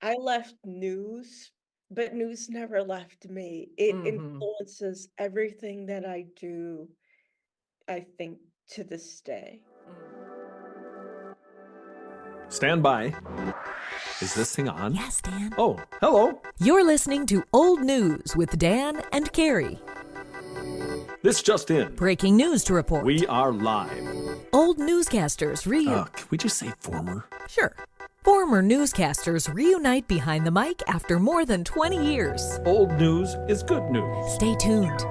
I left news, but news never left me. It Mhm. influences everything that I do, I think, to this day. Mm. Stand by. Is this thing on? Yes, Dan. Oh, hello. You're listening to Old News with Dan and Carrie. This just in. Breaking news to report. We are live. Old newscasters Can we just say former? Sure. Former newscasters reunite behind the mic after more than 20 years. Old news is good news. Stay tuned.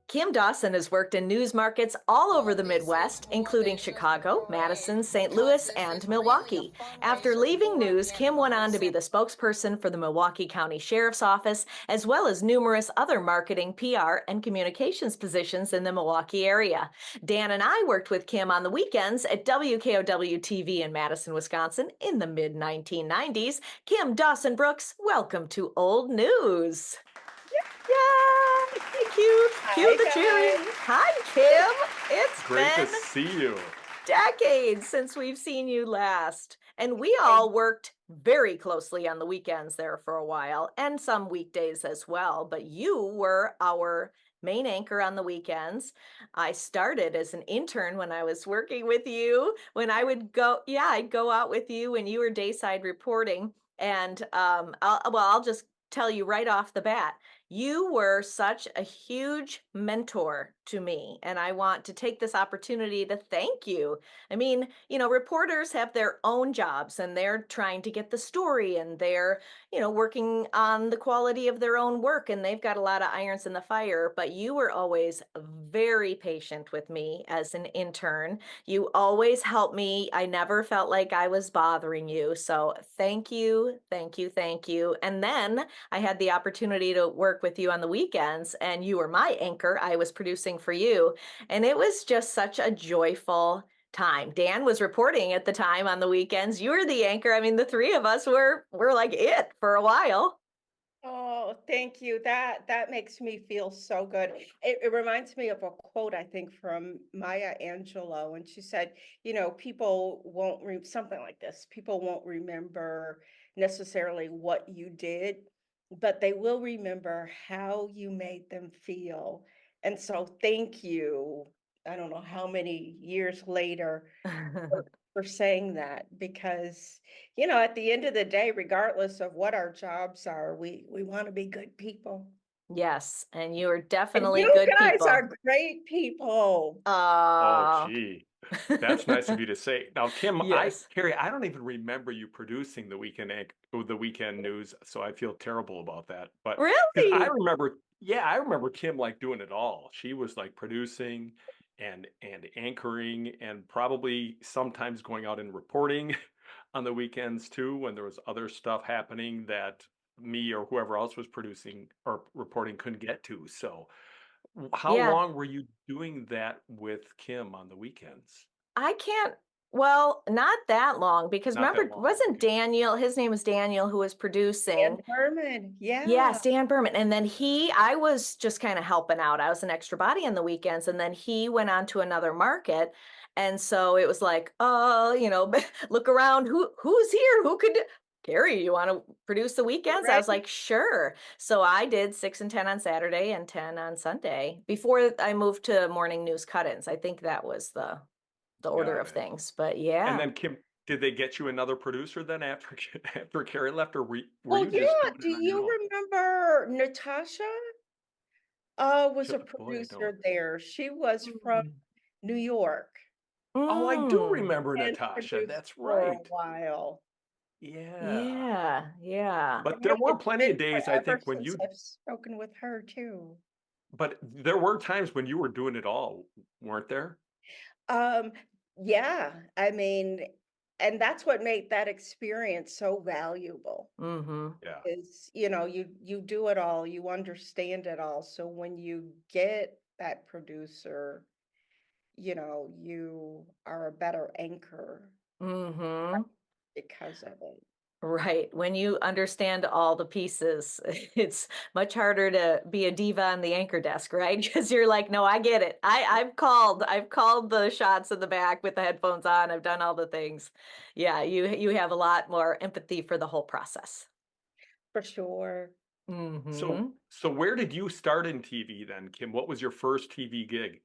Kim Dawson has worked in news markets all over the Midwest, including Chicago, Madison, St. Louis, and Milwaukee. After leaving news, Kim went on to be the spokesperson for the Milwaukee County Sheriff's Office, as well as numerous other marketing, PR, and communications positions in the Milwaukee area. Dan and I worked with Kim on the weekends at WKOW TV in Madison, Wisconsin in the mid-1990s. Kim Dawson-Brooks, welcome to Old News. Yeah, cue Hi, the cheering. guys. Hi, Kim. It's Great to been see you. decades since we've seen you last. And we Hey, all worked very closely on the weekends there for a while and some weekdays as well. But you were our main anchor on the weekends. I started as an intern when I was working with you. When I would go, yeah, I'd go out with you when you were dayside reporting. And I'll just tell you right off the bat, you were such a huge mentor to me, and I want to take this opportunity to thank you. I mean, reporters have their own jobs and they're trying to get the story and they're, working on the quality of their own work and they've got a lot of irons in the fire, but you were always very patient with me as an intern. You always helped me. I never felt like I was bothering you. So thank you, thank you, thank you. And then I had the opportunity to work with you on the weekends, and you were my anchor. I was producing for you, and it was just such a joyful time. Dan was reporting at the time on the weekends. You were the anchor. I mean, the three of us were like it for a while. oh, thank you. That makes me feel so good. It reminds me of a quote, I think, from Maya Angelou, and she said, people won't something like this. People won't remember necessarily what you did, but they will remember how you made them feel. And so, thank you. I don't know how many years later for saying that because at the end of the day, regardless of what our jobs are, we want to be good people. Yes, and you are And definitely you good guys people. are great people. Oh, Uh gee. That's nice of you to say. Now, Kim, yes. Carrie, I don't even remember you producing the weekend news, so I feel terrible about that. But because Really? I remember Kim like doing it all. She was like producing and anchoring and probably sometimes going out and reporting on the weekends too when there was other stuff happening that me or whoever else was producing or reporting couldn't get to. So, how Yeah. long were you doing that with Kim on the weekends? I can't well, not that long because Not that remember, long. wasn't Okay. Daniel, his name was Daniel, who was And producing. Herman, Yeah, yeah. Stan Berman. And then I was just kind of helping out. I was an extra body on the weekends. And then he went on to another market. And so it was like, oh, look around. Who's here? Who could Carrie, you want to produce the weekends? I Right. was like, sure. So I did 6 and 10 on Saturday and 10 on Sunday before I moved to morning news cut-ins. I think that was the order Got of it. things. But And yeah. then Kim, did they get you another producer then after after Carrie left, or were Well, you just yeah. doing Do it on your you own? remember Natasha? Was a Boy, I don't. producer there. She was from Mm. New York Oh, I do Mm. remember and Natasha. produced That's for a right. while. Yeah. Yeah, yeah. But there were It's plenty been of days I forever think when since you I've spoken with her too. but there were times when you were doing it all, weren't there? Um, yeah, I mean, and that's what made that experience so valuable Mhm. Yeah. is, you do it all, you understand it all. So when you get that producer, you are a better anchor Mhm. because of it. Right. When you understand all the pieces, it's much harder to be a diva on the anchor desk, right? Because you're like, no, I get it. I've called the shots in the back with the headphones on. I've done all the things. Yeah, you have a lot more empathy for the whole process. For sure. So, Hmm. so where did you start in TV then, Kim? What was your first TV gig?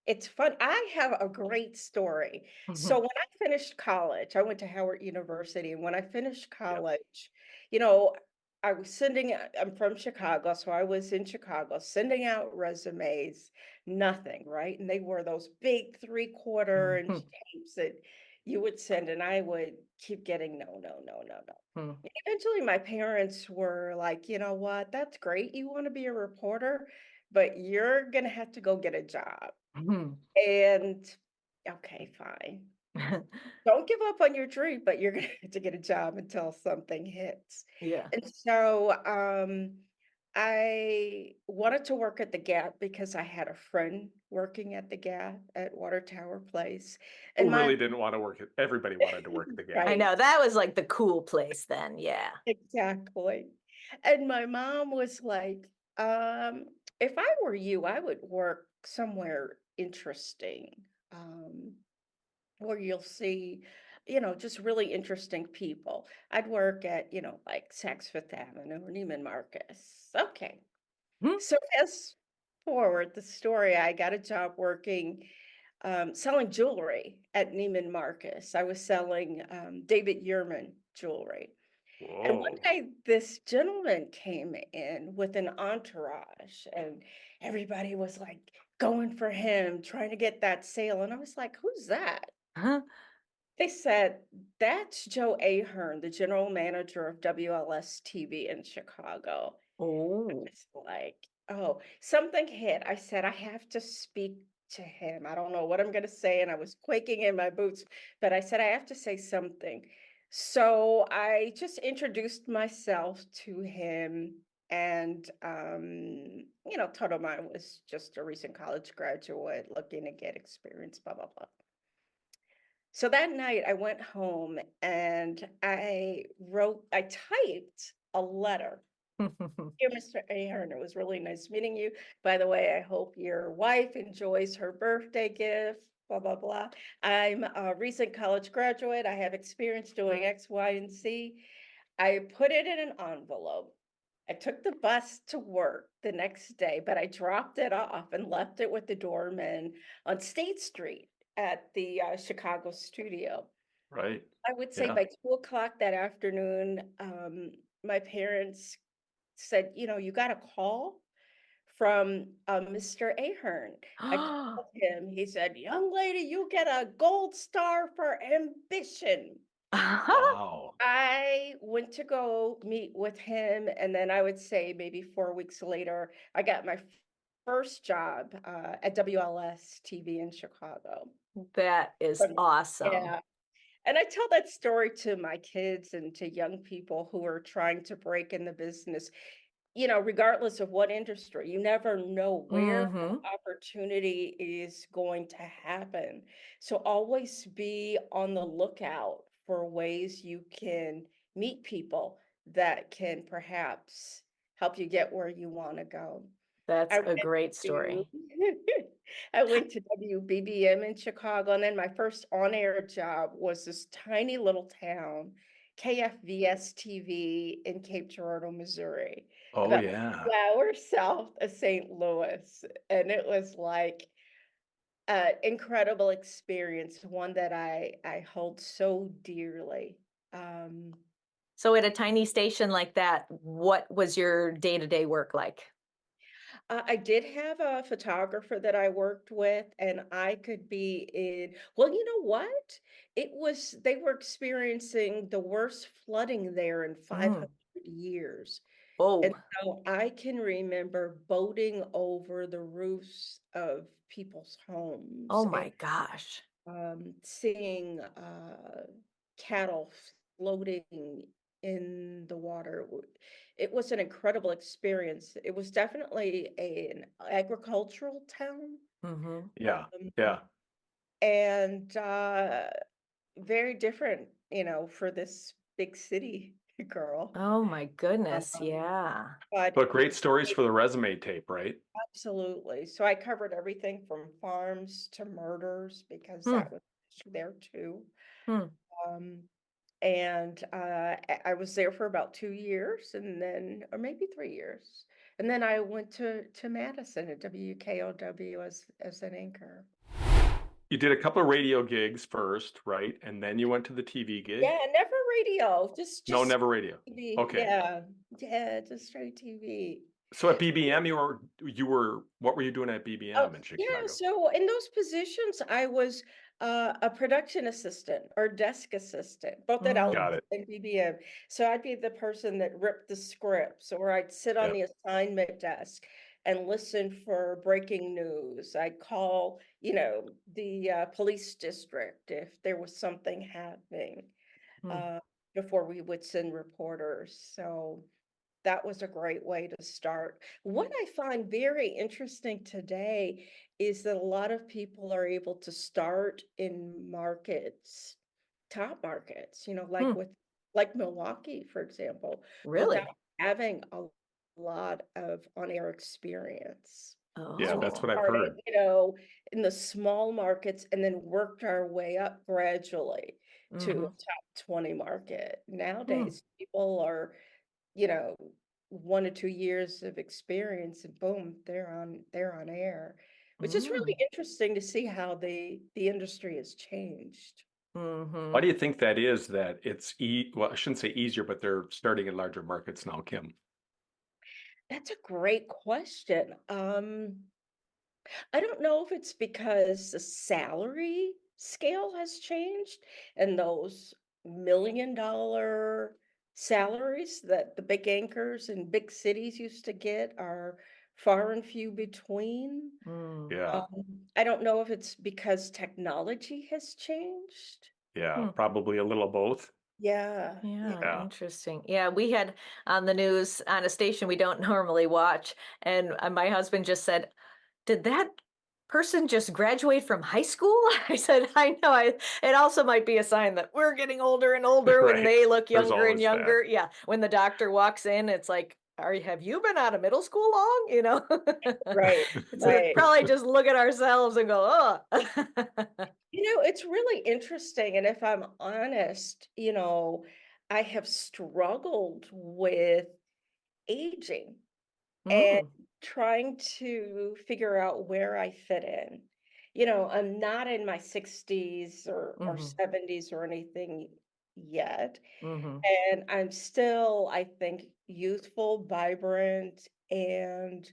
It's fun. I have a great story. So when I finished college, I went to Howard University, and when I finished Yep. college, I was I'm from Chicago, so I was in Chicago sending out resumes, nothing, right? And they were those big 3/4 inch tapes that you would send, and I would keep getting no, no, no, no, no. Eventually, my parents were like, you know what? That's great. You want to be a reporter, but you're gonna have to go get a job. And okay, fine. Don't give up on your dream, but you're gonna have to get a job until something hits. Yeah. And so I wanted to work at the Gap because I had a friend working at the Gap at Water Tower Place. Who And my really didn't want to work at, everybody wanted to work at the Gap. I right, know that was like the cool place then. Yeah. exactly. And my mom was like, if I were you, I would work somewhere interesting. Um, where you'll see, just really interesting people. I'd work at, like Saks Fifth Avenue or Neiman Marcus. Okay. Hmm. So fast forward the story, I got a job working selling jewelry at Neiman Marcus. I was selling David Yurman jewelry. And one Whoa. day, this gentleman came in with an entourage, and everybody was like going for him, trying to get that sale. And I was like, who's that? Huh? They said, "That's Joe Ahern, the general manager of WLS TV in Chicago." Oh. It's like, oh, something hit. I said, "I have to speak to him. I don't know what I'm gonna say." And I was quaking in my boots, but I said, "I have to say something." So I just introduced myself to him and, told him I was just a recent college graduate looking to get experience, blah, blah, blah. So that night I went home and I typed a letter. Dear Mr. Ahern, it was really nice meeting you. By the way, I hope your wife enjoys her birthday gift, blah, blah, blah. I'm a recent college graduate. I have experience doing X, Y, and Z. I put it in an envelope. I took the bus to work the next day, but I dropped it off and left it with the doorman on State Street at the Chicago studio. Right. I would say Yeah. by 2 o'clock that afternoon, my parents said, you got a call from Mr. Ahern. I called him. He said, young lady, you get a gold star for ambition. Wow. I went to go meet with him, and then I would say maybe 4 weeks later, I got my first job at WLS TV in Chicago. That is From- awesome. Yeah. And I tell that story to my kids and to young people who are trying to break in the business. Regardless of what industry, you never know where Hmm. opportunity is going to happen. So always be on the lookout for ways you can meet people that can perhaps help you get where you want to go. That's I a went great to story. I went to WBBM in Chicago, and then my first on-air job was this tiny little town, KFVS TV in Cape Girardeau, Missouri, Oh, about yeah. 2 hours south of St. Louis. And it was like an incredible experience, one that I hold so dearly. Um, So at a tiny station like that, what was your day-to-day work like? I did have a photographer that I worked with, and I could be well, you know what? They were experiencing the worst flooding there in Mm. 500 years. And Oh, so I can remember boating over the roofs of people's oh homes and my gosh. seeing cattle floating in the water. It was an incredible experience. It was definitely an agricultural town, Hmm. Yeah. um, Yeah. and very different, for this big city girl. Oh my goodness. Um, Yeah. but But great stories for the resume tape, right? absolutely. So I covered everything from farms to murders because Hmm. that was there too. Hmm. Um, and I was there for about 2 years, and then, or maybe 3 years, and then I went to Madison at WKOW as an anchor. You did a couple of radio gigs first, right? And then you went to the TV gig. Yeah, never radio, No, just never radio. TV. Okay. Yeah, yeah, just straight TV. So at BBM, what were you doing at Oh, BBM in yeah, Chicago? so in those positions, I was a production assistant or desk assistant, both at Mm. Got Elvis it. and BBM. So I'd be the person that ripped the scripts, or I'd sit on Yep. the assignment desk and listen for breaking news. I'd call, the police district if there was something happening, Hmm. uh, before we would send reporters. So that was a great way to start. What I find very interesting today is that a lot of people are able to start in markets, top markets, Hmm. like Milwaukee, for example, without Really? having a lot of on-air experience. Yeah, So we that's Oh. what I've started, heard. in the small markets and then worked our way up gradually to a Mm-hmm. top 20 market. Hmm. Nowadays, people are, you know, 1 to 2 years of experience, and boom, they're on air, which is really Mm. interesting to see how the industry has changed. Mm-hmm. Why do you think that is that well, I shouldn't say easier, but they're starting in larger markets now, Kim? That's a great question. I don't know if it's because the salary scale has changed and those $1 million salaries that the big anchors in big cities used to get are far and few between. Mm. Yeah. I don't know if it's because technology has changed. Yeah, Hmm. probably a little of both. Yeah, yeah. Yeah, Yeah. interesting. Yeah, we had on the news on a station we don't normally watch, and my husband just said, "Did that person just graduate from high school?" I said, "I know. It also might be a sign that we're getting older and older when Right. they look There's younger and always that. younger." Yeah, when the doctor walks in, it's like, have you been out of middle school long?" Right, It's right. probably just look at ourselves and go, "Oh." It's really interesting. And if I'm honest, I have struggled with aging and Mm, trying to figure out where I fit in. I'm not in my 60s or mhm, 70s or anything yet. mhm, And I'm still, I think, youthful, vibrant, and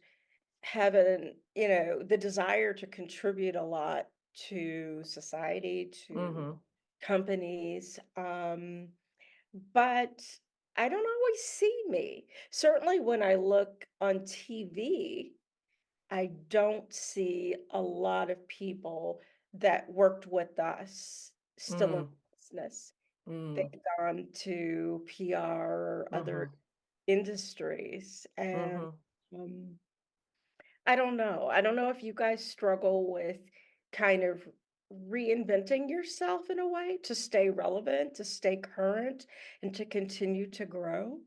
having, the desire to contribute a lot to society, to mhm. companies. But I don't always see me. Certainly when I look on TV, I don't see a lot of people that worked with us still in Mm, business. mm, They've gone to PR or other mhm, industries. And mhm. um, I don't know. I don't know if you guys struggle with kind of reinventing yourself in a way to stay relevant, to stay current, and to continue to grow.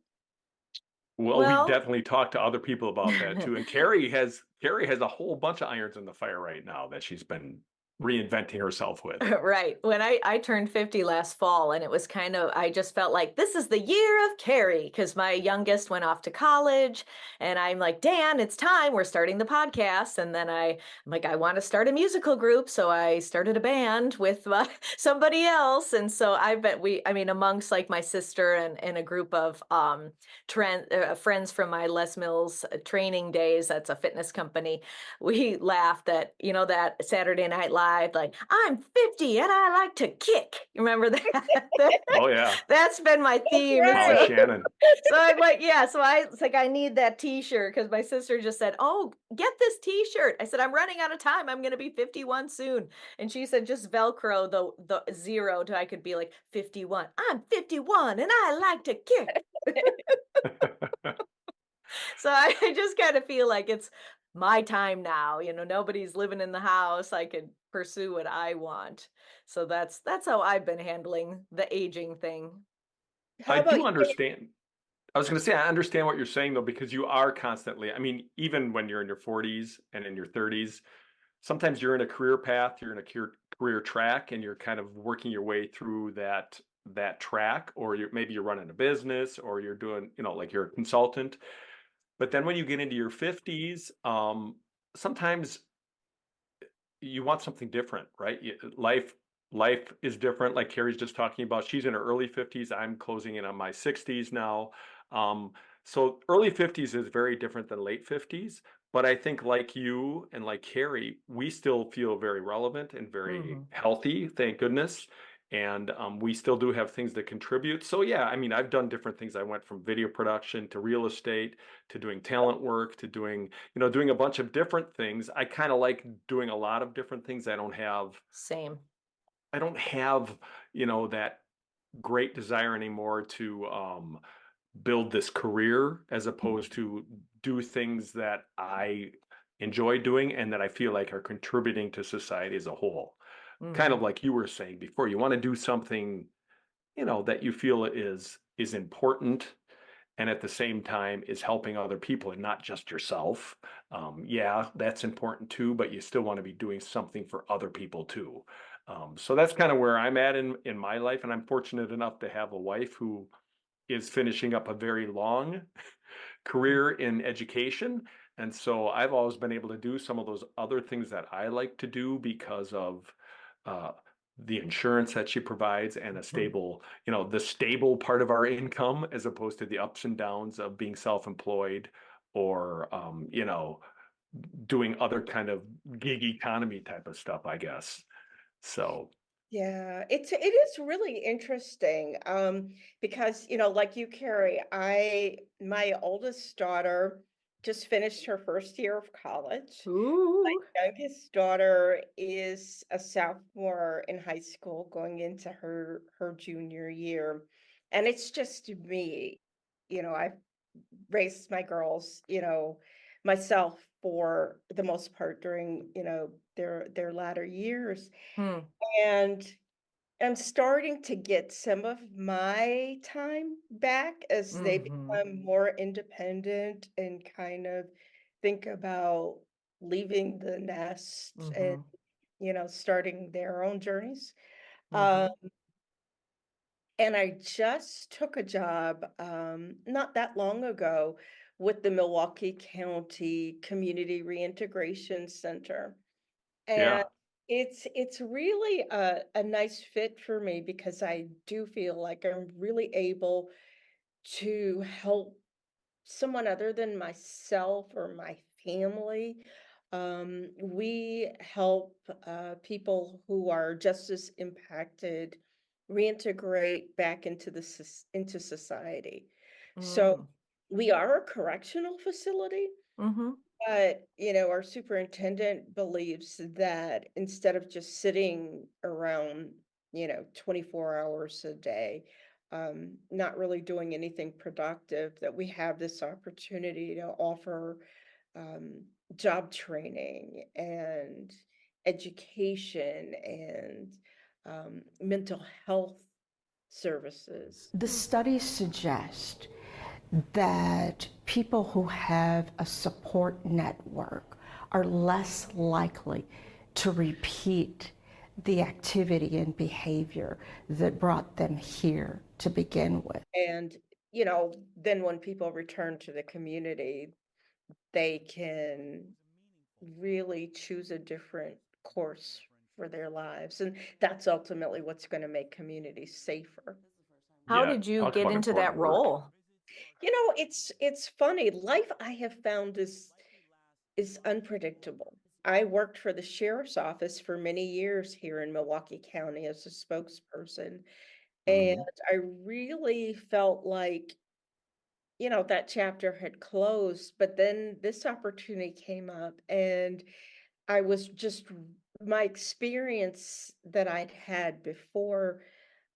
Well, we Well, definitely talked to other people about that too. And Carrie has a whole bunch of irons in the fire right now that she's been reinventing herself with. right. When I turned 50 last fall, and it was kind of, I just felt like this is the year of Carrie because my youngest went off to college. And I'm like, Dan, it's time. We're starting the podcast. And then I'm like, I want to start a musical group. So I started a band with somebody else. And so I bet I mean, amongst like my sister and a group of friends from my Les Mills training days, that's a fitness company, we laughed at, that Saturday Night Live, like, I'm 50 and I like to kick. You remember that? Oh yeah. That's been my That's theme. Molly right. Shannon. So I'm like, yeah, it's like, I need that t-shirt because my sister just said, oh, get this t-shirt. I said, I'm running out of time. I'm going to be 51 soon. And she said, just Velcro the zero to I could be like 51. I'm 51 and I like to kick. So I just kind of feel like it's my time now. Nobody's living in the house. I could pursue what I want. So that's how I've been handling the aging thing. How I about do you? understand. I was going to say, I understand what you're saying though, because you are constantly, I mean, even when you're in your 40s and in your 30s, sometimes you're in a career path, you're in a career track, and you're kind of working your way through that track, or maybe you're running a business, or you're doing, like you're a consultant. But then when you get into your 50s, sometimes you want something different, right? Life is different. Like Carrie's just talking about, she's in her early 50s. I'm closing in on my 60s now. Um, so early 50s is very different than late 50s. But I think like you and like Carrie, we still feel very relevant and very Hmm. healthy, thank goodness. And we still do have things that contribute. So yeah, I mean, I've done different things. I went from video production to real estate to doing talent work to doing a bunch of different things. I kind of like doing a lot of different things. Same. I don't have, that great desire anymore to build this career as opposed to do things that I enjoy doing and that I feel like are contributing to society as a whole. Kind of Hmm. like you were saying before, you want to do something, that you feel is important and at the same time is helping other people and not just yourself. Yeah, that's important too, but you still want to be doing something for other people too. So that's kind of where I'm at in my life, and I'm fortunate enough to have a wife who is finishing up a very long career in education. And so I've always been able to do some of those other things that I like to do because of uh, the insurance that she provides and a stable, the stable part of our income as opposed to the ups and downs of being self-employed or, doing other kind of gig economy type of stuff, I guess. So, Yeah, it is really interesting, because, like you, Carrie, my oldest daughter just finished her first year of college. Ooh. Youngest daughter is a sophomore in high school going into her junior year. And it's just me. I've raised my girls, myself for the most part during, their latter years. Hmm. And I'm starting to get some of my time back as they Hmm. become more independent and kind of think about leaving the nest and, Hmm. starting their own journeys. Um, Hmm. and I just took a job not that long ago with the Milwaukee County Community Reintegration Center. And yeah, it's really a nice fit for me because I do feel like I'm really able to help someone other than myself or my family. We help people who are justice impacted reintegrate back into into society. So Hmm. we are a correctional facility, Hmm. but, our superintendent believes that instead of just sitting around, 24 hours a day, not really doing anything productive, that we have this opportunity to offer um, job training and education and mental health services. The studies suggest that people who have a support network are less likely to repeat the activity and behavior that brought them here to begin with. And, then when people return to the community, they can really choose a different course for their lives. And that's ultimately what's going to make communities safer. How yeah, did you talk get about into that important work. role? It's funny. Life I have found is unpredictable. I worked for the sheriff's office for many years here in Milwaukee County as a spokesperson, and Mhm. I really felt like, that chapter had closed, but then this opportunity came up and I was just my experience that I'd had before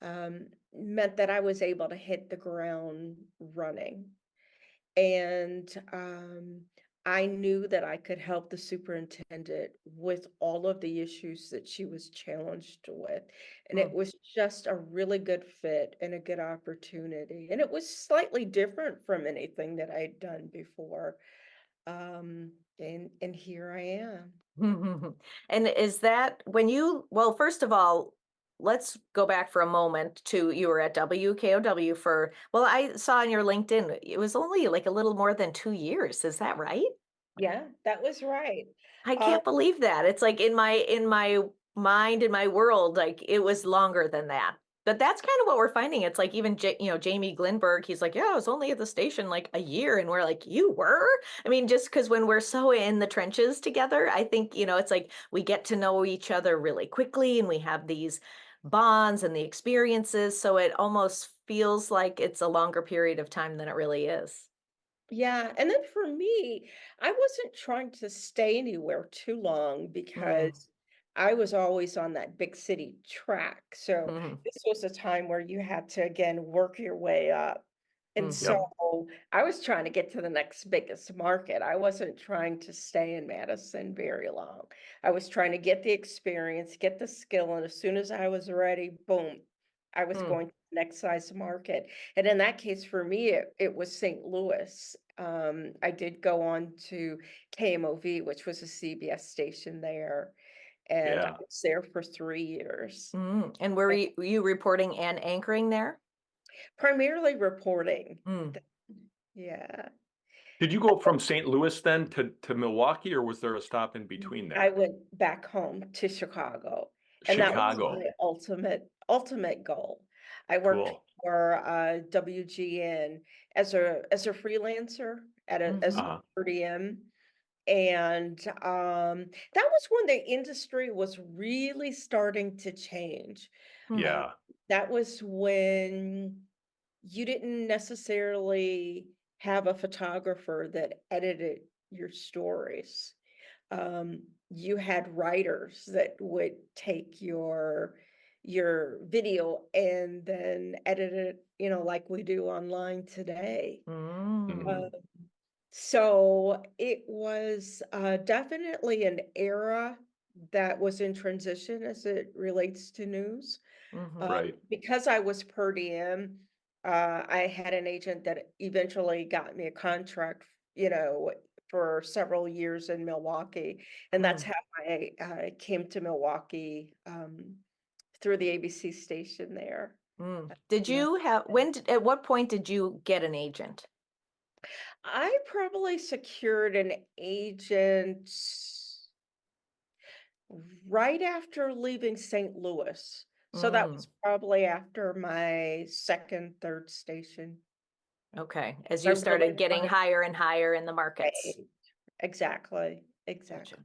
meant that I was able to hit the ground running. And I knew that I could help the superintendent with all of the issues that she was challenged with. And it Mm. was just a really good fit and a good opportunity. And it was slightly different from anything that I'd done before. And here I am. And is that when well, first of all, let's go back for a moment to you were at WKOW for, well, I saw on your LinkedIn, it was only like a little more than 2 years. Is that right? Yeah, that was right. I Uh, can't believe that. It's like in my mind, in my world, like it was longer than that. But that's kind of what we're finding. It's like even Jamie Glinberg, he's like, yeah, I was only at the station like a year, and we're like, you were? I mean, just because when we're so in the trenches together, I think it's like we get to know each other really quickly, and we have these bonds and the experiences, so it almost feels like it's a longer period of time than it really is. Yeah, and then for me, I wasn't trying to stay anywhere too long Mm, because I was always on that big city track. So mhm, this was a time where you had to again work your way up. And mhm, Yep. so I was trying to get to the next biggest market. I wasn't trying to stay in Madison very long. I was trying to get the experience, get the skill, and as soon as I was ready, boom, I was mm, going to the next size market. And in that case, for me, it was St. Louis. I did go on to KMOV, which was a CBS station there, and I Yeah. was there for 3 years, mm. And were you reporting and anchoring there? primarily reporting. Mm. Yeah, Did you go from St. Louis then to Milwaukee, or was there a stop in between I there? went back home to Chicago, and that was Chicago. my ultimate goal. I worked Cool. for WGN as a freelancer as Mhm. Uh-huh. per diem. And that was when the industry was really starting to change. Hmm. Uh, Yeah. that was when you didn't necessarily have a photographer that edited your stories. You had writers that would take your video and then edit it, like we do online today. Uh, Mhm. Mm. so it was definitely an era that was in transition as it relates to news. Mhm. Right. Because I was per diem, I had an agent that eventually got me a contract, for several years in Milwaukee. And that's Mm. how I came to Milwaukee through the ABC station there. Mm. Yeah. At what point did you get an agent? I probably secured an agent right after leaving St. Louis. So that Mm. was probably after my second, third station. Okay. As I you really started getting wanted higher and higher in the to markets. stay. Exactly, Gotcha. exactly.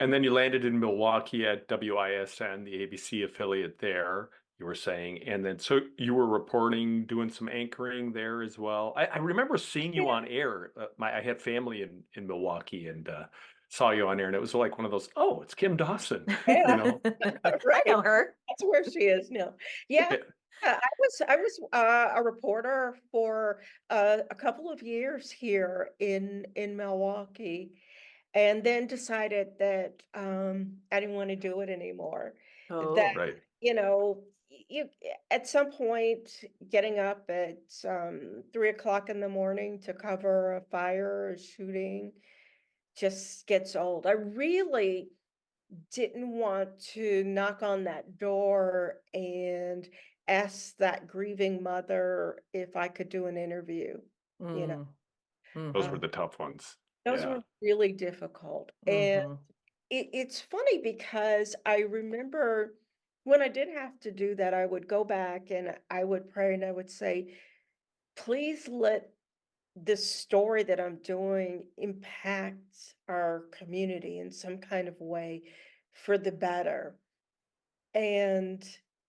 And then you landed in Milwaukee at WISN, the ABC affiliate there, you were saying. And then so you were reporting, doing some anchoring there as well. I remember seeing you Yeah, on air. I had family in Milwaukee and saw you on air, and it was like one of those, oh, it's Kim Dawson, you yeah, know? I right. know her. That's where she is now. Yeah, yeah, I was a reporter for a couple of years here in Milwaukee, and then decided that I didn't want to do it anymore. That Oh. Right. you at some point getting up at 3 o'clock in the morning to cover a fire or shooting just gets old. I really didn't want to knock on that door and ask that grieving mother if I could do an interview. You know, Mm. Those Mhm. were the tough ones. those Yeah. were really difficult. And Mhm. it's funny because I remember when I did have to do that, I would go back and I would pray and I would say, please let this story that I'm doing impact our community in some kind of way for the better. And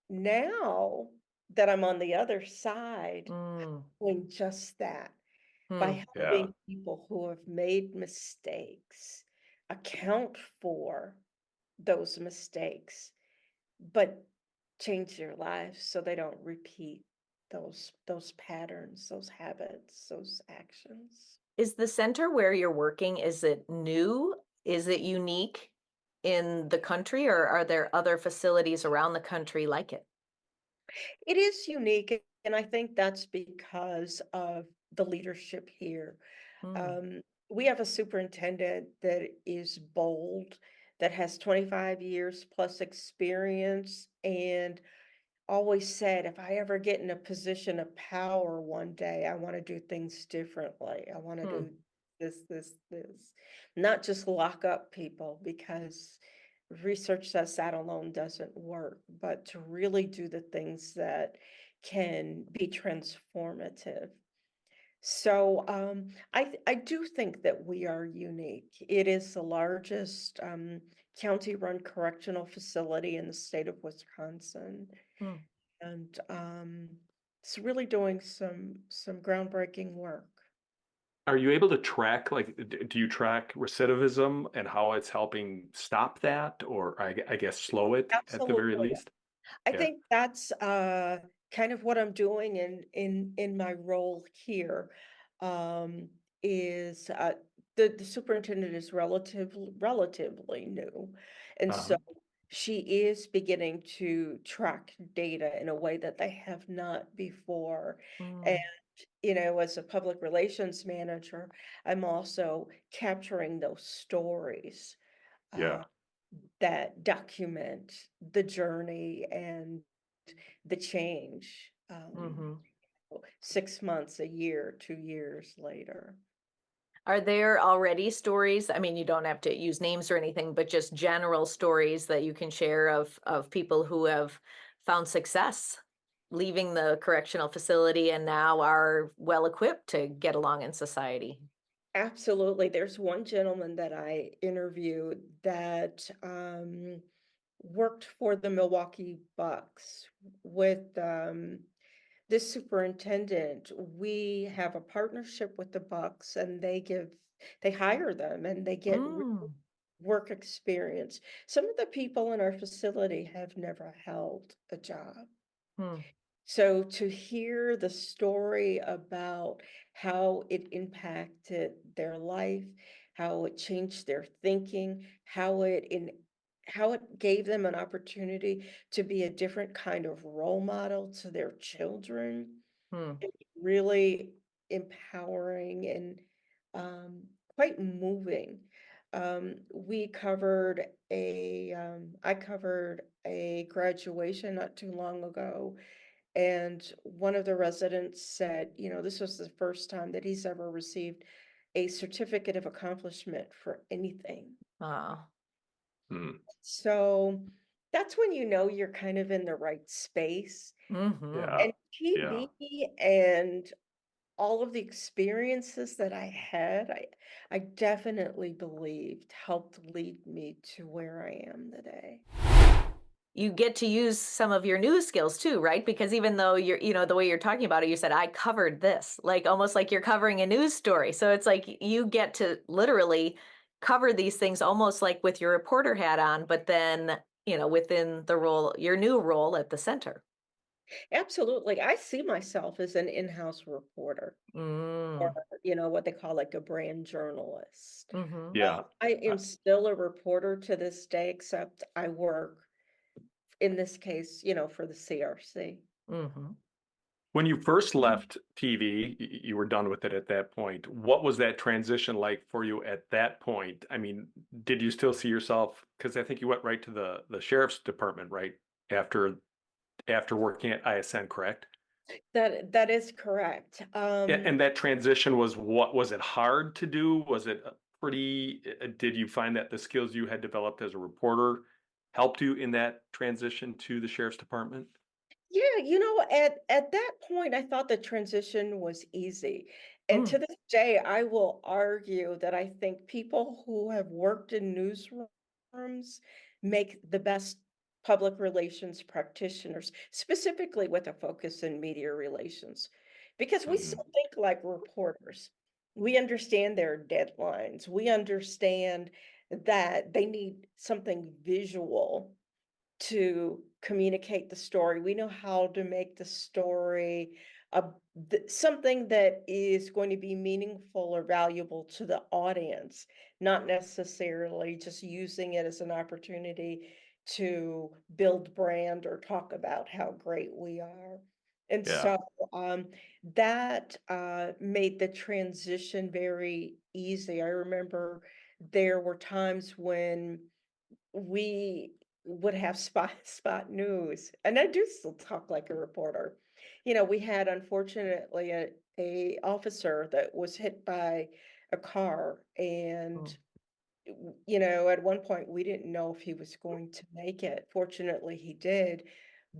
now that I'm on the other side, Mm. doing just that Hmm. by Yeah. helping people who have made mistakes account for those mistakes, but change their lives so they don't repeat those patterns, those habits, those actions. Is the center where you're working, is it new? Is it unique in the country, or are there other facilities around the country like it? It is unique, and I think that's because of the leadership here. Mm, Um, we have a superintendent that is bold, that has 25 years plus experience, and always said, if I ever get in a position of power one day, I want to do things differently. I want to hmm, do this. Not just lock up people, because research says that alone doesn't work, but to really do the things that can be transformative. So I do think that we are unique. It is the largest county-run correctional facility in the state of Wisconsin, hmm. and it's really doing some groundbreaking work. Are you able to track, like, do you track recidivism and how it's helping stop that, or I guess slow it at the very Absolutely. least? I Yeah. think that's kind of what I'm doing in my role here. Um, is the superintendent is relatively new, and Uh-huh. so she is beginning to track data in a way that they have not before. And Mm, as a public relations manager, I'm also capturing those stories. Yeah. Uh, that document the journey and the change, mhm. 6 months, a year, 2 years later. Are there already stories? I mean, you don't have to use names or anything, but just general stories that you can share of people who have found success leaving the correctional facility and now are well equipped to get along in society. Absolutely. There's one gentleman that I interviewed that worked for the Milwaukee Bucks with this superintendent. We have a partnership with the Bucks, and they hire them, and they get Mm, work experience. Some of the people in our facility have never held a job. hmm, So to hear the story about how it impacted their life, how it changed their thinking, how it gave them an opportunity to be a different kind of role model to their children, hmm. really empowering and um, quite moving. I covered a graduation not too long ago, and one of the residents said, this was the first time that he's ever received a certificate of accomplishment for anything. Ah, Hmm. So that's when you're kind of in the right space. mm-hmm. Yeah. And Yeah. TV and all of the experiences that I had, I definitely believed helped lead me to where I am today. You get to use some of your news skills too, right? Because even though the way you're talking about it, you said, I covered this, like almost like you're covering a news story. So it's like you get to literally cover these things almost like with your reporter hat on, but then, within the role, your new role at the center. Absolutely. I see myself as an in-house reporter, or, Mm, what they call like a brand journalist. mm-hmm, Yeah. I am still a reporter to this day, except I work in this case, for the CRC. mm-hmm. When you first left TV, you were done with it at that point. What was that transition like for you at that point? I mean, did you still see yourself? Because I think you went right to the sheriff's department, right? After working at ISN, correct? That is correct. Yeah, and that transition was, what was it hard to do? Was it pretty, did you find that the skills you had developed as a reporter helped you in that transition to the sheriff's department? Yeah, at that point, I thought the transition was easy. And Mm, to this day, I will argue that I think people who have worked in newsrooms make the best public relations practitioners, specifically with a focus in media relations, because we Mhm. still think like reporters. We understand their deadlines. We understand that they need something visual to communicate the story. We know how to make the story a something that is going to be meaningful or valuable to the audience, not necessarily just using it as an opportunity to build brand or talk about how great we are. And Yeah. so that made the transition very easy. I remember there were times when we would have spot news, and I do still talk like a reporter. We had unfortunately a officer that was hit by a car, and Mm. at one point we didn't know if he was going to make it. Fortunately, he did,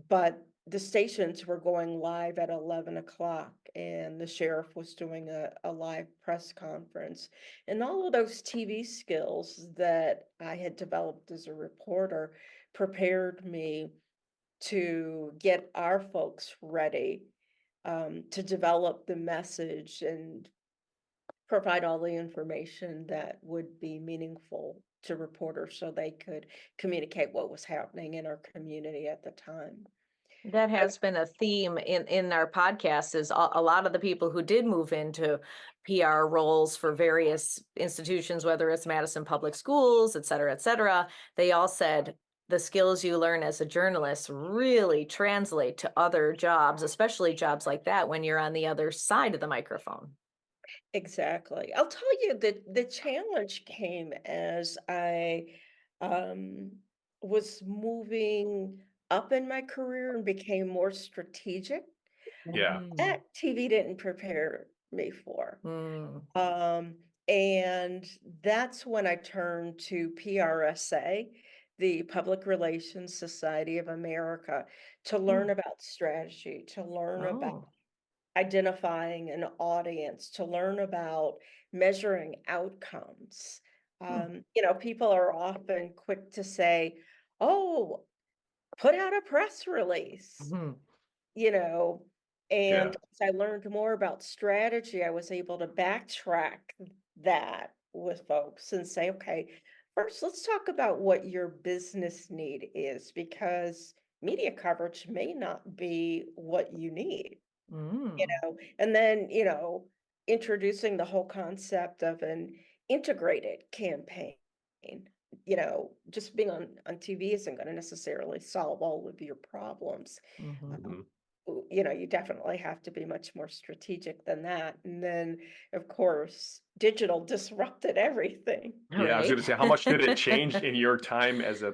but the stations were going live at 11 o'clock, and the sheriff was doing a live press conference. And all of those TV skills that I had developed as a reporter prepared me to get our folks ready, to develop the message and provide all the information that would be meaningful to reporters so they could communicate what was happening in our community at the time. That has been a theme in our podcast, is a lot of the people who did move into PR roles for various institutions, whether it's Madison Public Schools, et cetera, they all said the skills you learn as a journalist really translate to other jobs, especially jobs like that when you're on the other side of the microphone. Exactly. I'll tell you that the challenge came as I um, was moving up in my career and became more strategic. Yeah. Mm. That TV didn't prepare me for. Mm. Um, and that's when I turned to PRSA, the Public Relations Society of America, to learn Mm. about strategy, to learn about Oh. identifying an audience, to learn about measuring outcomes. Mm. People are often quick to say, oh, put out a press release, Mhm. you know, Yeah. and as I learned more about strategy, I was able to backtrack that with folks and say, okay, first, let's talk about what your business need is, because media coverage may not be what you need. Mm. And then, introducing the whole concept of an integrated campaign. Just being on TV isn't going to necessarily solve all of your problems. Mhm. Um, Hmm. you definitely have to be much more strategic than that. And then, of course, digital disrupted everything. Yeah, I was Right. going to say, how much did it change in your time as a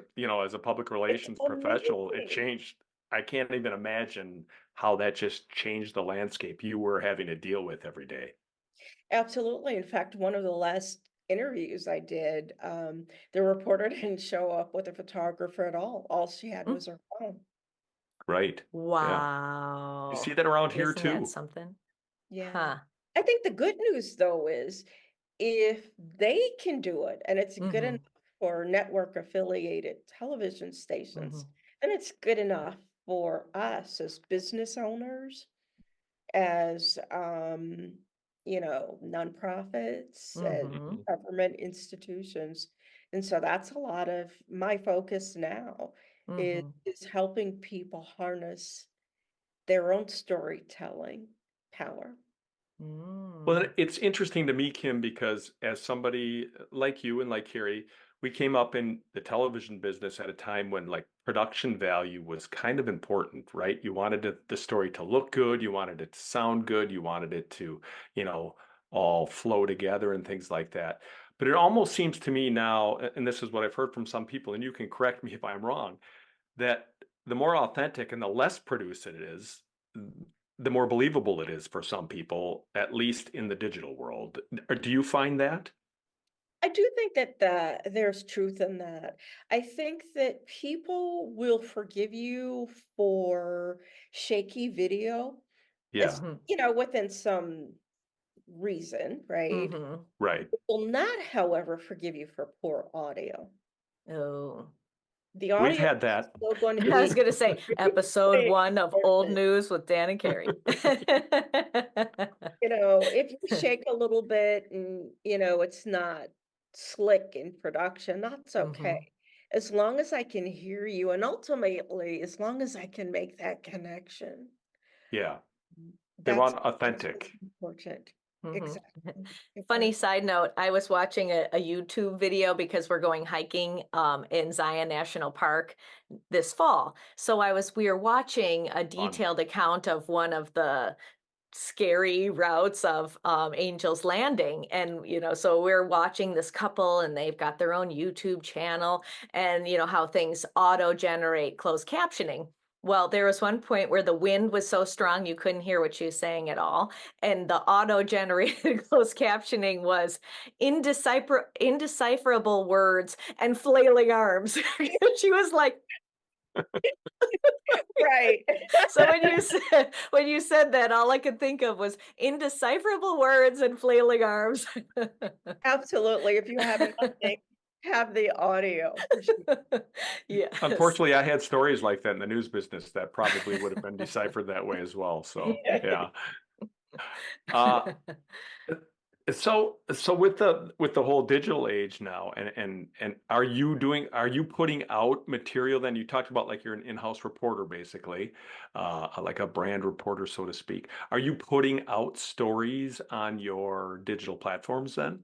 public It's relations professional? It amazing. changed. I can't even imagine how that just changed the landscape you were having to deal with every day. Absolutely. In fact, one of the last interviews I did, the reporter didn't show up with a photographer at all. All she had Mm. was her phone. Right. Yeah. You see Wow. that around here Isn't that too. something? Yeah. Huh. I think the good news, though, is if they can do it and it's good enough Mhm. for network affiliated television stations, Mhm. then it's good enough for us as business owners, as nonprofits and Mhm. Mhm. government institutions. And so that's a lot of my focus now is Mhm. is helping people harness their own storytelling power. Well, Mm. it's interesting to me, Kim, because as somebody like you and like Carrie, we came up in the television business at a time when like production value was kind of important, right? You wanted the story to look good, you wanted it to sound good, you wanted it to, you know, all flow together and things like that. But it almost seems to me now, and this is what I've heard from some people, and you can correct me if I'm wrong, that the more authentic and the less produced it is, the more believable it is for some people, at least in the digital world. Or do you find that? I do think that there's truth in that. I think that people will forgive you for shaky video, Yeah, as Mhm. within some reason, right? Mhm. right. Will not, however, forgive you for poor audio. Oh. The We've audio had is that. still going to I was be gonna say episode really 1 of Old important. News with Dan and Carrie. If you shake a little bit and, it's not slick in production, that's okay. Mhm. As long as I can hear you, and ultimately, as long as I can make that connection, Yeah. They That's want what's authentic. important. Mhm. Exactly. Funny Exactly. side note, I was watching a YouTube video because we're going hiking in Zion National Park this fall. So we were watching a Fun. detailed account of one of the scary routes of Angel's Landing. And, so we're watching this couple and they've got their own YouTube channel and, how things auto generate closed captioning. Well, there was one point where the wind was so strong you couldn't hear what she was saying at all. And the auto generated closed captioning was indecipherable words and flailing arms. She was like, Right. so when you said that, all I could think of was indecipherable words and flailing arms. Absolutely. If you have anything, have the audio for sure. Yes. Unfortunately, I had stories like that in the news business that probably would have been deciphered that way as well. So, yeah. Uh, so with the whole digital age now, and are you putting out material then? You talked about like you're an in-house reporter basically, like a brand reporter, so to speak. Are you putting out stories on your digital platforms then?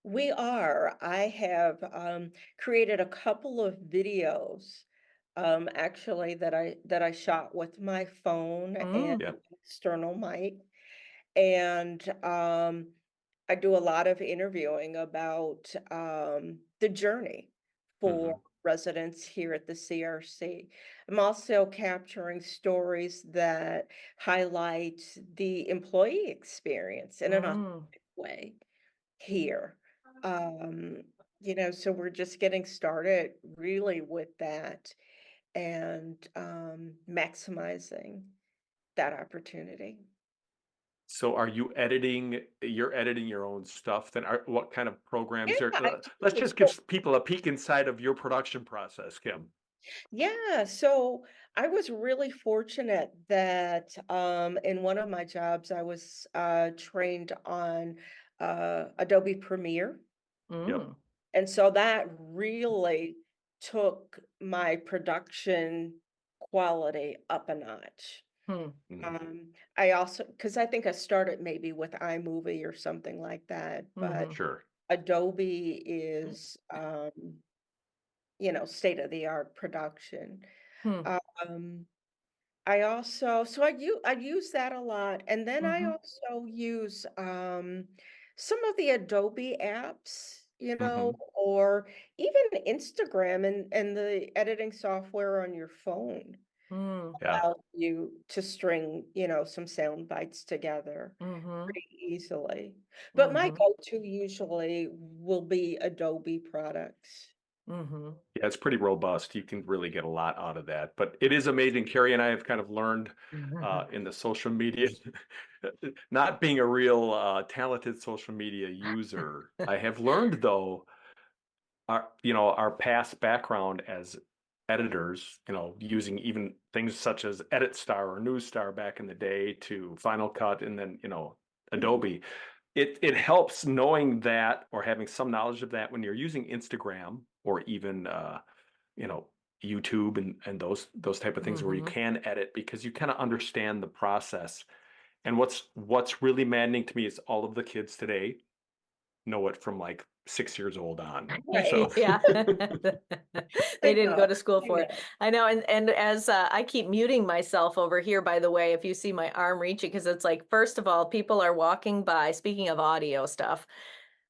We are. I have created a couple of videos actually that I shot with my phone and Mm, Yeah. an external mic. And I do a lot of interviewing about the journey for Hmm. residents here at the CRC. I'm also capturing stories that highlight the employee experience in an mm. authentic way here. Um, so we're just getting started really with that and maximizing that opportunity. So are you're editing your own stuff then? What kind of Yeah, programs are, I let's do. just give people a peek inside of your production process, Kim. Yeah, so I was really fortunate that in one of my jobs I was trained on Adobe Premiere. Yep. Mm. And so that really took my production quality up a notch. Hmm. Mhm. I also, because I think I started maybe with iMovie or something like that, but Mhm. Sure. Adobe is, state of the art production. Hmm. Um, I also, so I use that a lot, and then I Mhm. also use some of the Adobe apps, Hmm. or even Instagram and the editing software on your phone Mm. Yeah. allows you to string, some sound bites together Mhm. pretty easily. But my Mhm. go-to usually will be Adobe products. Mhm. Yeah, it's pretty robust. You can really get a lot out of that. But it is amazing. Carrie and I have kind of learned in the social media, not being a real talented social media user. I have learned though, our past background as editors, using even things such as Edit Star or News Star back in the day to Final Cut and then, Mhm. Adobe. It helps knowing that or having some knowledge of that when you're using Instagram or even you know YouTube and those type of things where you Mhm. can edit because you kind of understand the process. And what's really maddening to me is all of the kids today know it from like 6 years old on. Right. So Yeah. They I didn't go know. to school I for it. know. I know. And as I keep muting myself over here, by the way, if you see my arm reaching, because it's like, first of all, people are walking by, speaking of audio stuff,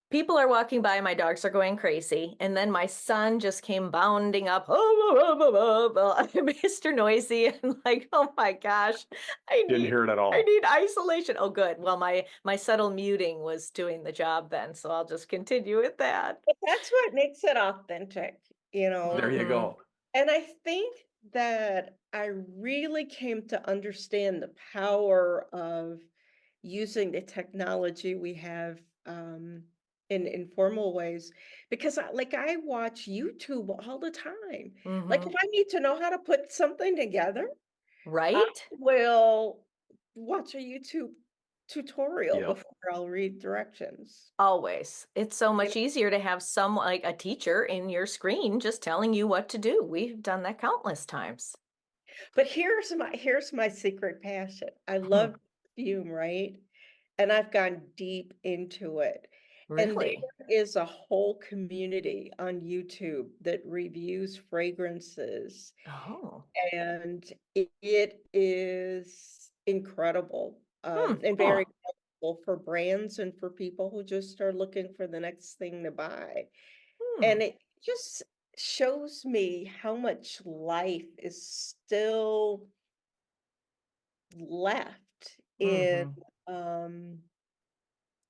people are walking by, my dogs are going crazy. And then my son just came bounding up, Mr. Noisy, and like, oh my gosh, I didn't need hear it at I all. need isolation. Oh, good. Well, my subtle muting was doing the job then, so I'll just continue with that. But that's what makes it authentic, you There know? you Mm-hmm. go. And I think that I really came to understand the power of using the technology we have in informal ways because I watch YouTube all the time. Like Mm-hmm. if I need to know how to put something together, I Right? will watch a YouTube tutorial Yep. before I'll read directions. Always. It's so You much easier to have some like a teacher in your screen just telling you what to do. We've done that countless times. But here's my secret passion. I love perfume, right? And I've gone deep into it. And there Really? is a whole community on YouTube that reviews fragrances, Oh. and it is incredible, and Huh. very helpful for brands and for people who just are looking for the next thing to buy. Hmm. And it just shows me how much life is still left in Mm-hmm. um,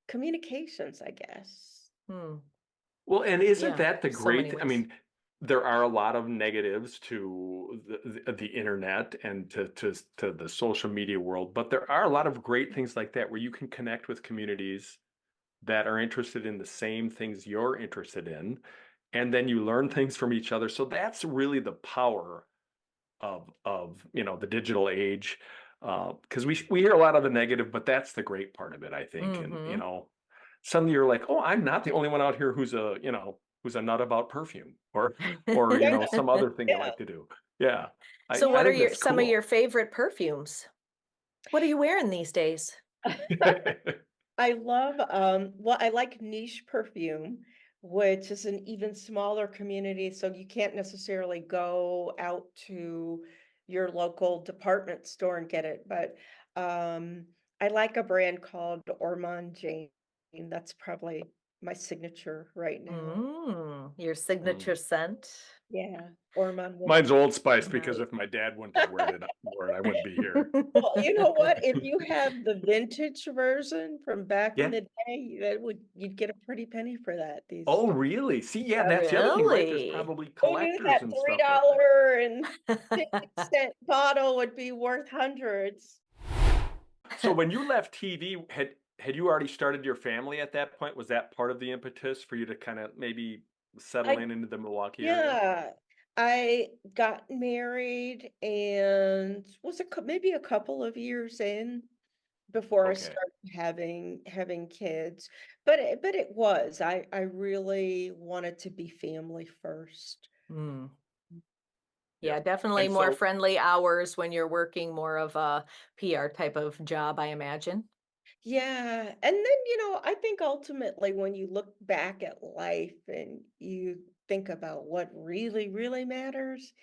communications, I guess. Hmm. Well, and isn't Yeah. that the So many great? I ways. mean, there are a lot of negatives to the internet and to the social media world, but there are a lot of great things like that where you can connect with communities that are interested in the same things you're interested in, and then you learn things from each other. So that's really the power of the digital age, because we hear a lot of the negative, but that's the great part of it, I think. And Mm-hmm. suddenly you're like, oh, I'm not the only one out here who's a nut about perfume, or Yeah, some other thing you yeah. like to do. Yeah, So I what are think that's some of your cool. favorite perfumes? What are you wearing these days? I love, well, I like niche perfume, which is an even smaller community, so you can't necessarily go out to your local department store and get it. But um, I like a brand called Ormond Jane. That's probably my signature right now. Your Mm. signature scent? Yeah, Ormond with Mine's Old Spice, because Night. if my dad wouldn't have worn it, I wouldn't be here. Well, you know what? If you have the vintage version from back in Yeah. the day, you'd get a pretty penny for that these Oh, days. really? See, yeah, Yeah. that's the other thing, right? There's Really? probably Who knew collectors that and three stuff like that. dollar and 50-cent bottle would be worth hundreds? So when you left TV, had you already started your family at that point? Was that part of the impetus for you to kind of maybe settle I in into the Milwaukee area? Yeah, I got married and was maybe a couple of years in before I Okay. started having kids. But it was. I really wanted to be family first. Mm. Yeah. Yeah, definitely And more so, friendly hours when you're working more of a PR type of job, I imagine. Yeah. And then, I think ultimately when you look back at life and you think about what really, really matters,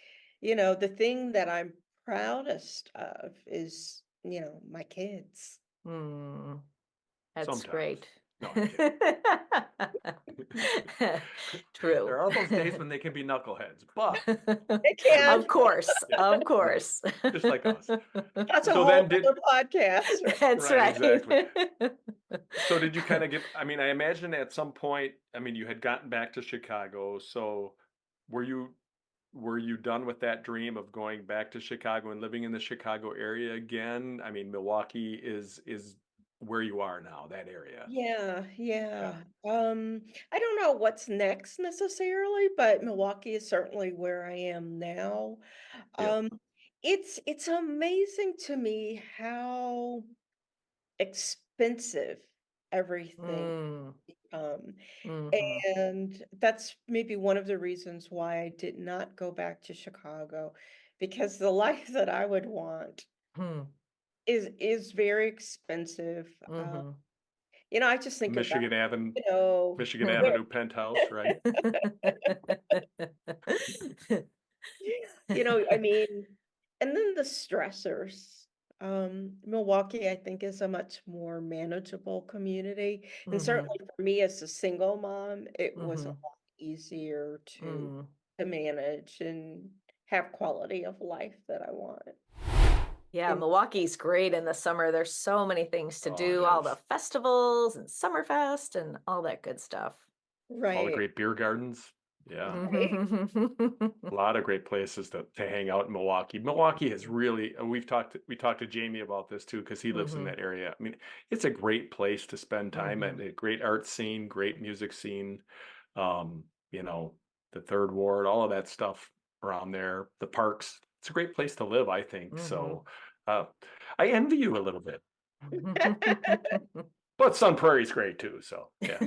the thing that I'm proudest of is, my kids. Mm, that's sometimes. great. No, I'm kidding. True. There are those days when they can be knuckleheads, but They for the can. Of most part, course, yeah, of yeah, course. just like us. That's a So whole then other podcast. That's right, right. exactly. So did you kind of I mean, I imagine at some point, I mean, you had gotten back to Chicago. So were you were you done with that dream of going back to Chicago and living in the Chicago area again? I mean, Milwaukee is where you are now, that area. Yeah, Yeah. yeah. I don't know what's next necessarily, but Milwaukee is certainly where I am now. Yep. Um, it's amazing to me how expensive everything Mm, um mhm, and that's maybe one of the reasons why I did not go back to Chicago because the life that I would want hmm, is very expensive. mhm. I just think about, Michigan Avenue, you know, Michigan where Avenue penthouse, right? I mean, and then the stressors. Milwaukee, I think, is a much more manageable community. And Mhm, certainly for me as a single mom, it was a mhm, lot easier to mm. manage and have quality of life that I want. Yeah, And Milwaukee's great in the summer. There's so many things to Oh, it do, all the is. festivals and Summerfest and all that good stuff. All the right, great beer gardens. Yeah. right. A lot of great places to hang out in Milwaukee. Milwaukee has really, and we talked to Jamie about this too, because he lives in Mhm, that area. I mean, it's a great place to spend time, and mhm. a great art scene, great music scene. Um, you know, the Third Ward, all of that stuff around there, the parks. It's a great place to live, I think. Mhm. So uh, I envy you a little bit. But Sun Prairie's great too. So yeah.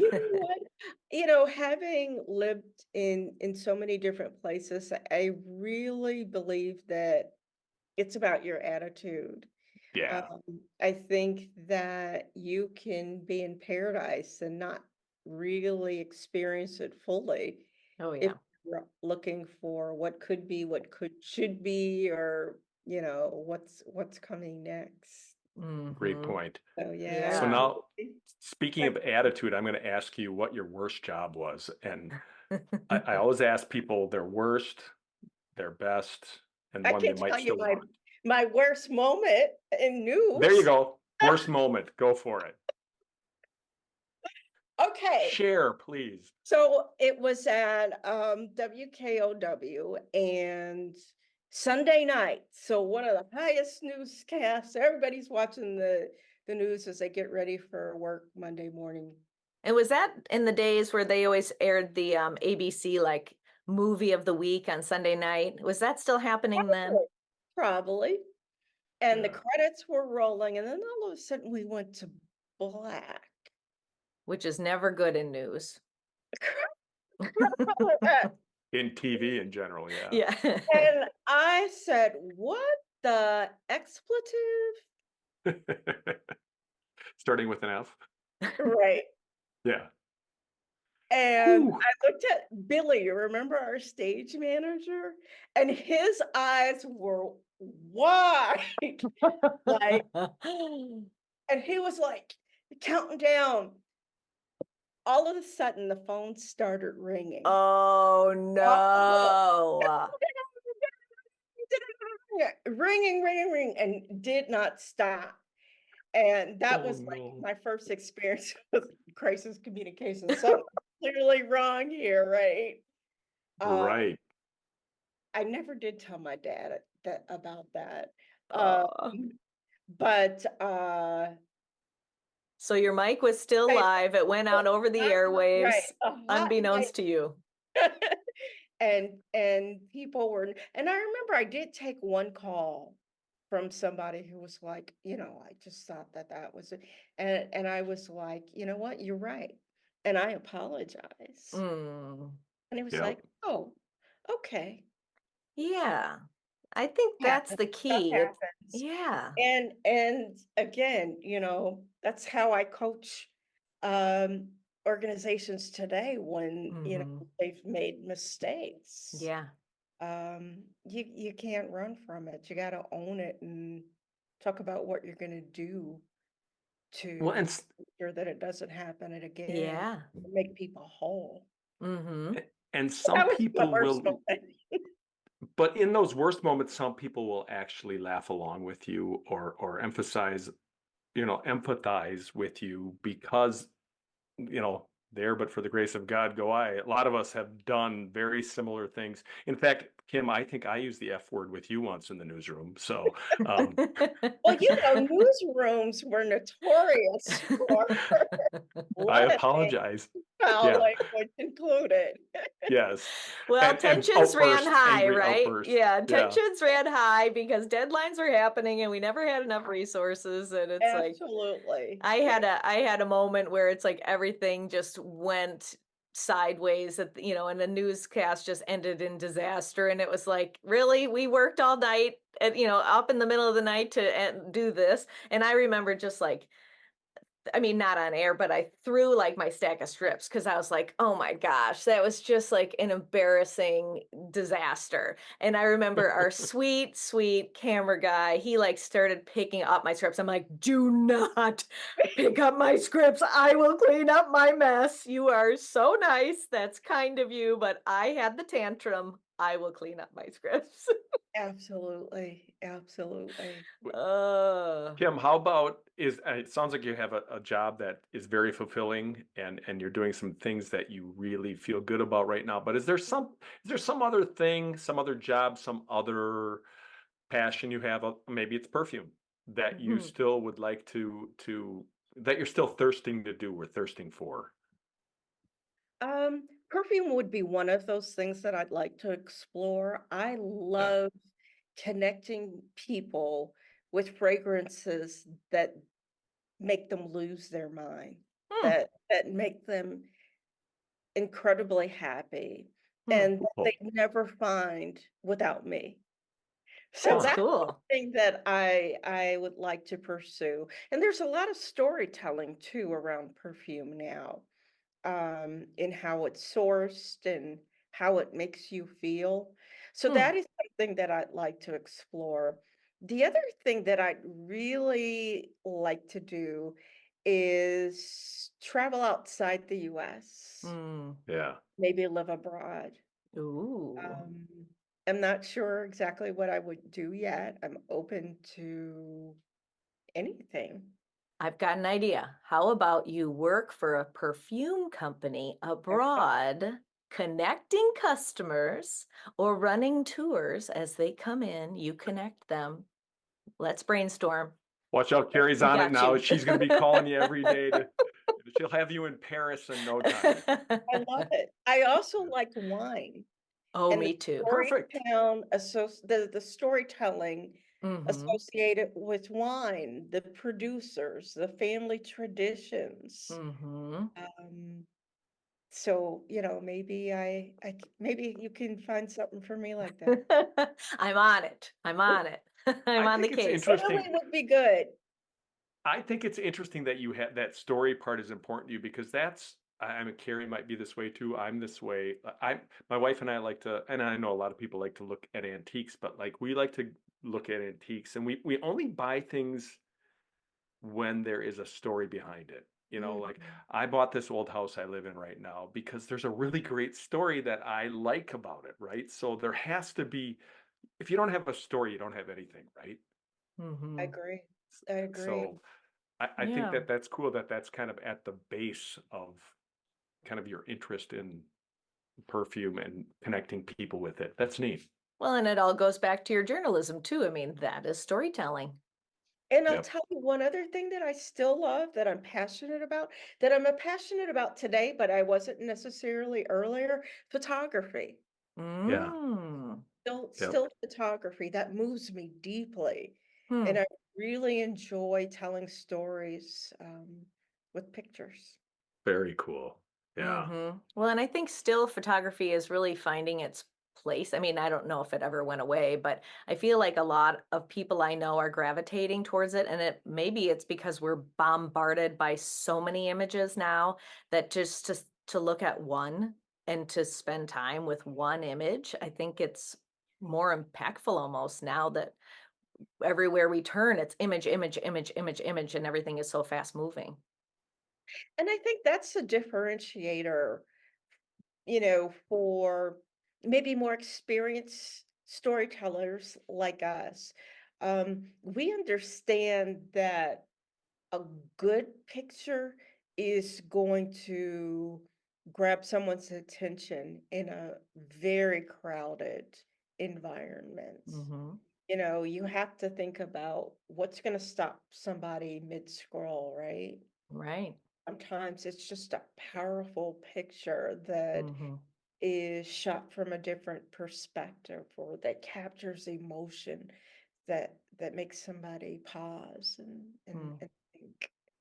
You know what? Having lived in so many different places, I really believe that It's about your attitude. Yeah, I think that you can be in paradise and not really experience it fully Oh, if yeah. you're looking for what could be, what should be, or what's coming next. great Mm-hmm. point. So yeah, So I Yeah. now, speaking of attitude, I'm going to ask you what your worst job was. And I always ask people their worst, their best, and I one they can might tell you still want. my worst moment in There you news. go. Worst moment. Go for it. Okay, Share, please. so it was at WKOW and Sunday night. So one of the highest newscasts. Everybody's watching the news as they get ready for work Monday morning. And was that in the days where they always aired the ABC like movie of the week on Sunday night? Was that still happening then? Probably. And the Yeah. credits were rolling, and then all of a sudden we went to black. Which is never good in news. In TV in general, yeah. Yeah. And I said, "What the expletive?" Starting with an F. Right. Yeah. And Whew. I looked at Billy, you remember our stage manager? And his eyes were wide, like, and he was like counting down. All of a sudden, the phone started ringing. Oh no. Ringing, ringing, ringing, and did not stop. And that Oh was like no. my first experience with crisis communication. Something clearly wrong here, right? Uh, Right. I never did tell my dad about that. Oh. But So your mic was still I- live. It went out over the right, airwaves, a hot unbeknownst to you. and people were, and I remember I did take one call from somebody who was like, I just thought that was it. And I was like, you know what, you're right. And I apologize. Mm. And he was Yep. like, oh, okay. Yeah. I think that's Happens. the Stuff key. happens. Yeah. And again, that's how I coach organizations today when, Mhm. they've made mistakes. Yeah. You can't run from it. You got to own it and talk about what you're going to do Well, to and make sure that it doesn't happen again, Yeah. make people whole. Mm-hmm. and some That was my people worst will, moment. but in those worst moments, some people will actually laugh along with you or emphasize, empathize with you because, there, but for the grace of God go I. A lot of us have done very similar things. In fact, Kim, I think I used the F word with you once in the newsroom. So, Well, newsrooms were notorious for I lot of things, apologize. foul Yeah. language included. Yes. Well, And tensions ran outbursts, high, angry right? outbursts. Yeah, Yeah. tensions ran high because deadlines were happening and we never had enough resources. And it's like Absolutely. I had a moment where it's like everything just went sideways and the newscast just ended in disaster. And it was like, really, we worked all night and up in the middle of the night to do this. And I remember just like, I mean, not on air, but I threw like my stack of strips because I was like, oh my gosh, that was just like an embarrassing disaster. And I remember our sweet, sweet camera guy, he like started picking up my scripts. I'm like, do not pick up my scripts. I will clean up my mess. You are so nice. That's kind of you, but I had the tantrum. I will clean up my scripts. Absolutely. Absolutely. Kim, how about it sounds like you have a job that is very fulfilling and you're doing some things that you really feel good about right now. But is there some other thing, some other job, some other passion you have? Maybe it's perfume that you Mhm. still would like to that you're still thirsting to do or thirsting for. Perfume would be one of those things that I'd like to explore. I Yeah. love connecting people with fragrances that make them lose their mind, Hmm. that make them incredibly happy, Hmm. and that Cool. they never find without me. So That's Huh. that's cool. thing that I would like to pursue. And there's a lot of storytelling too around perfume now, in how it's sourced and how it makes you feel. So Hmm. that is something that I'd like to explore. The other thing that I'd really like to do is travel outside the US, Mm. Yeah. maybe live abroad. Ooh. Um, I'm not sure exactly what I would do yet. I'm open to anything. I've got an idea. How about you work for a perfume company Okay. abroad, connecting customers or running tours as they come in? You connect them. Let's brainstorm. Watch out, Carrie's We on it got now. you. She'll be calling you every day she'll have you in Paris in no time. I love it. I also like wine Oh, and the me too. Perfect. the storytelling Mm-hmm. associated with wine, the producers, the family traditions. Mm-hmm. Um, so, maybe you can find something for me like that. I'm on it. I'm on it. I'm I on the think it's case. Italy interesting. would be good. I think it's interesting that you had that story part is important to you because I mean, Carrie might be this way too. I'm this way. My wife and I like to, and I know a lot of people like to look at antiques, but like we like to look at antiques and we only buy things when there is a story behind it. Like Mhm. I bought this old house I live in right now because there's a really great story that I like about it, right? So there has to be, if you don't have a story, you don't have anything, right? I Mm-hmm. agree. I agree. So I think Yeah. that that's cool that that's kind of at the base of kind of your interest in perfume and connecting people with it. That's neat. Well, and it all goes back to your journalism too. I mean, that is storytelling. And I'll Yep. tell you one other thing that I still love that I'm passionate about, that I'm passionate about today, but I wasn't necessarily earlier, photography. Yeah. Mm. Yep. Still photography, that moves me deeply. Hmm. And I really enjoy telling stories with pictures. Very cool. Yeah. Mm-hmm. Well, and I think still photography is really finding its place. I mean, I don't know if it ever went away, but I feel like a lot of people I know are gravitating towards it. And maybe it's because we're bombarded by so many images now that just to look at one and to spend time with one image, I think it's more impactful almost now that everywhere we turn, it's image, image, image, image, image, and everything is so fast moving. And I think that's a differentiator, for maybe more experienced storytellers like us. We understand that a good picture is going to grab someone's attention in a very crowded environment. Mm-hmm. You have to think about what's going to stop somebody mid-scroll, right? Right. Sometimes it's just a powerful picture that Mm-hmm. is shot from a different perspective or that captures emotion that makes somebody pause and think.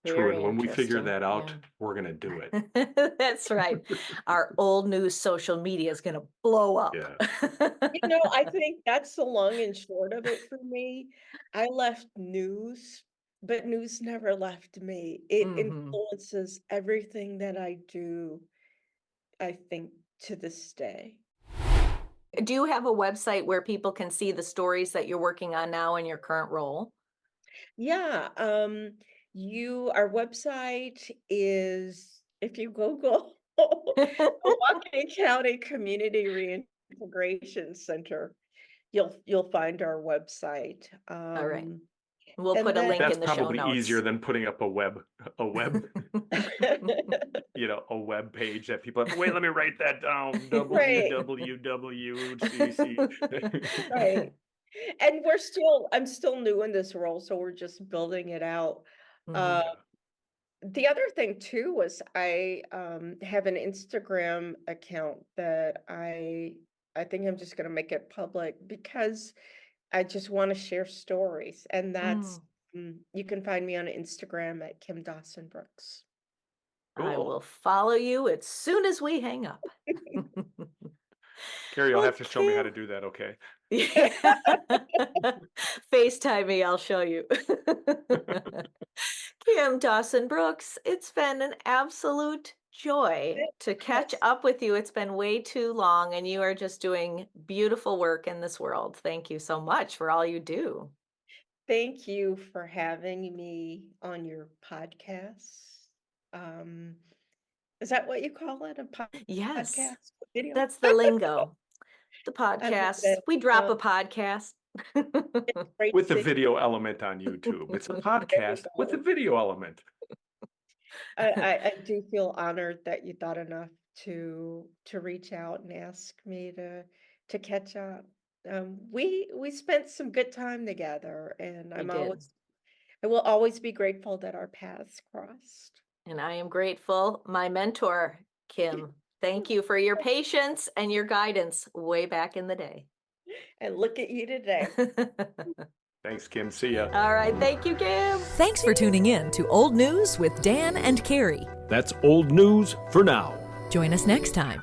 True. Very And when we figure interesting. that out, Yeah. we're going to do it. That's right. Our old news social media is going to blow up. Yeah. I think that's the long and short of it for me. I left news, but news never left me. It Hmm. influences everything that I do, I think, to this day. Do you have a website where people can see the stories that you're working on now in your current role? Yeah, our website is, if you Google Milwaukee County Community Reintegration Center, you'll find our website. All right. We'll And put a then link That's in the show probably easier notes. than putting up a web page that people have. Wait, let me write that down. right, www.cc. right. And I'm still new in this role, so we're just building it out. Hmm. Uh, Yeah. The other thing too was I have an Instagram account that I think I'm just gonna make it public because I just want to share stories, and that's Mm. you can find me on Instagram at Kim Dawson-Brooks. I Cool. will follow you as soon as we hang up. Carrie, you'll Well, have to show me how Kim, to do that, okay? FaceTime me, I'll show you. Kim Dawson-Brooks, it's been an absolute joy to catch Yes. up with you. It's been way too long, and you are just doing beautiful work in this world. Thank you so much for all you do. Thank you for having me on your podcast. Um, is that what you call it? A Yes, podcast? Video? that's the lingo. The I love podcasts. it. We drop a Um, podcast. it's great With the to video element on YouTube. It's a There you podcast with a go. video element. I do feel honored that you thought enough to reach out and ask me to catch up. We spent some good time together, and We did. I will always be grateful that our paths crossed. And I am grateful. My mentor, Kim, thank you for your patience and your guidance way back in the day. And look at you today. Thanks, Kim. See ya. All right. Thank you, Kim. Thanks for tuning in to Old News with Dan and Carrie. That's old news for now. Join us next time.